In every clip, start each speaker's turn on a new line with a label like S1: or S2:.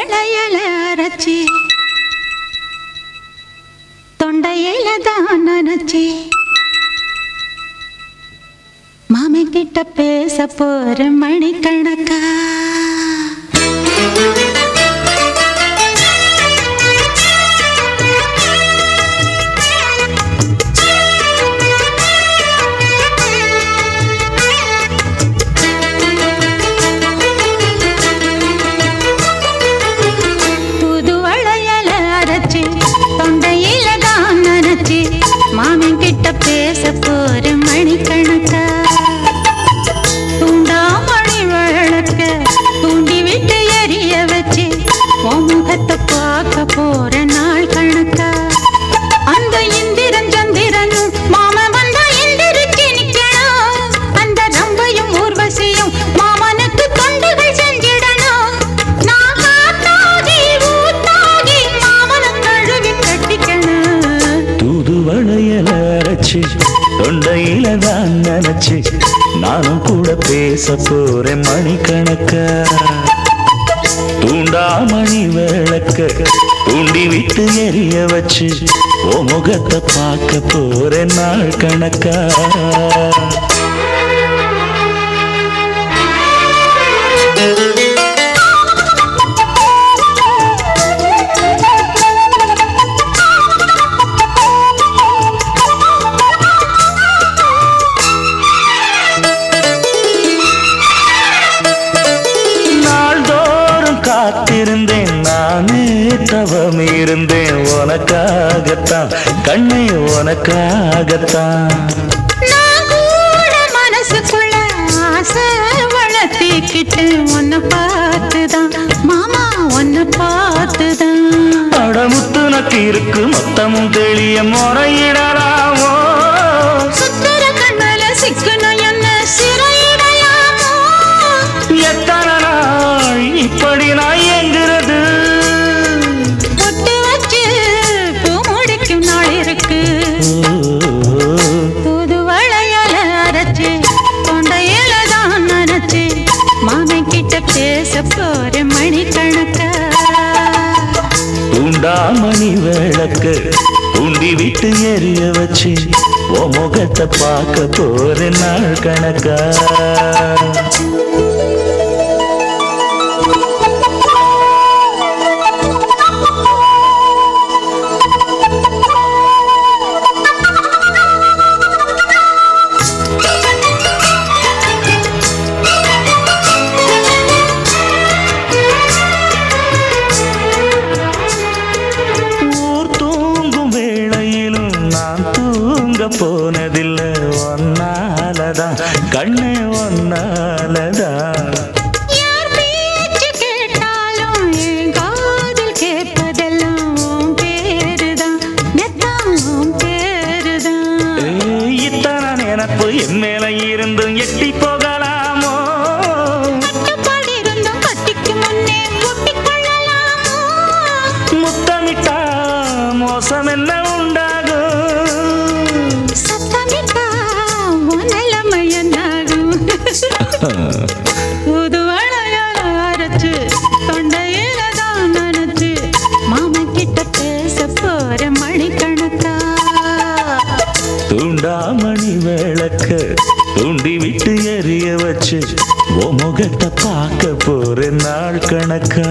S1: வளையல அரைச்சி தொண்டையில தான் நினைச்சி மாமி கிட்ட பேச போற மணிக்கணக்கா புது வளையல அரைச்சி தொண்டையில தான் நினைச்சி மாமி கிட்ட பேச போற மணிக்கணக்கா தூண்டாமணி விளக்க தூண்டி விட்டு எரிய வச்சு முகத்தை பார்க்க போற நாள் கணக்கா அந்த இந்திரன் சந்திரனும் மாம வந்தா எந்திரிச்சு நிக்கணும் அந்த ரம்பையும் ஊர்வசியும் மாமனுக்கு தொண்டுகள் செஞ்சிடணும் நான் காத்தாகி ஊத்தாகி மாமனை கழுவி கட்டிக்கணும்
S2: தூது வளையல அரைச்சி தொண்டையில தான் நினைச்சு நானும் கூட பேச போறேன் மணிக்கணக்கா தூண்டாமணி விளக்க தூண்டி விட்டு எரிய வச்சு ஓ முகத்தை பார்க்க போறேன் நாள் கணக்கா காத்திருந்தேன் நானே தவம் இருந்தேன் உனக்காகத்தான் கண்ணே உனக்காகத்தான்
S1: நான் கூட மனசுக்குள்ள ஆசை வளர்த்திக்கிட்டு உன்னை பார்த்துதான் மாமா உன்னை பார்த்துதான்
S2: அடமுத்து நக்கு இருக்கு மொத்தமும் தெளிய முறையிடலாமோ
S1: சுத்தர கண்மல சிக்கணும் என்ன சிறையிடலாமோ
S2: எத்தனை நாள் இப்படி நான் எங்கிறது
S1: பொட்டு வச்சு பூ முடிக்கும் நாள் இருக்கு புது வளையல அரைச்சு தொண்டையில தான் நினைச்சு மாமி கிட்ட பேச போற மணிக்கணக்கா
S2: தூண்டாமணி விளக்க தூண்டி விட்டு எரிய வச்சு ஓ முகத்தை பார்க்க போற நாள் கணக்கா போனதில்ல ஒன்னாலதான் கண்ணே ஒன்னாலதான்
S1: யார் பேச்சு கேட்டாலும் என் காதில் கேட்பதெல்லாம் உன் பேருதான் நெத்தான் உன் பேருதான்
S2: இத்தனை நினப்பு என் மேல இருந்தும் எட்டி போகலாமோ
S1: கட்டுப்பாடு இருந்தும் கட்டிக்கு முன்னே ஒட்டிக் கொள்ளலாமோ
S2: முத்தமிட்டா மோசம் என்ன உண்டாகும்
S1: புது வளையல அரைச்சு தொண்டையில தான் நினைச்சு மாமா கிட்ட பேச போற மணிக்கணக்கா
S2: தூண்டாமணி விளக்க தூண்டி விட்டு எரிய வச்சு ஓ முகத்தை பார்க்க போற நாள் கணக்கா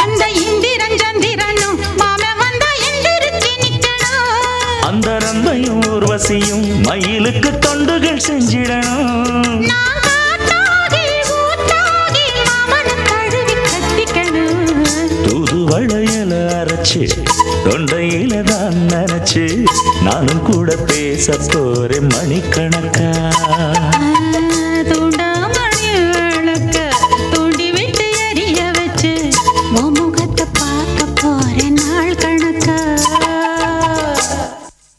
S1: அந்த இந்திரன் சந்திரனும் மாமா வந்தா எந்திரிச்சு நிக்கணும்
S2: அந்த ரம்பையும் ஊர்வசியும் மயிலுக்கு தொண்டுகள் செஞ்சிடணும்
S1: நான் காத்தாகி ஊத்தாகி மாமனை கழுவி கட்டிக்கணும்
S2: தூது வளையல அரைச்சு தொண்டையில தான் நினைச்சு நானும் கூட பேச போறேன் மணிக்கணக்கா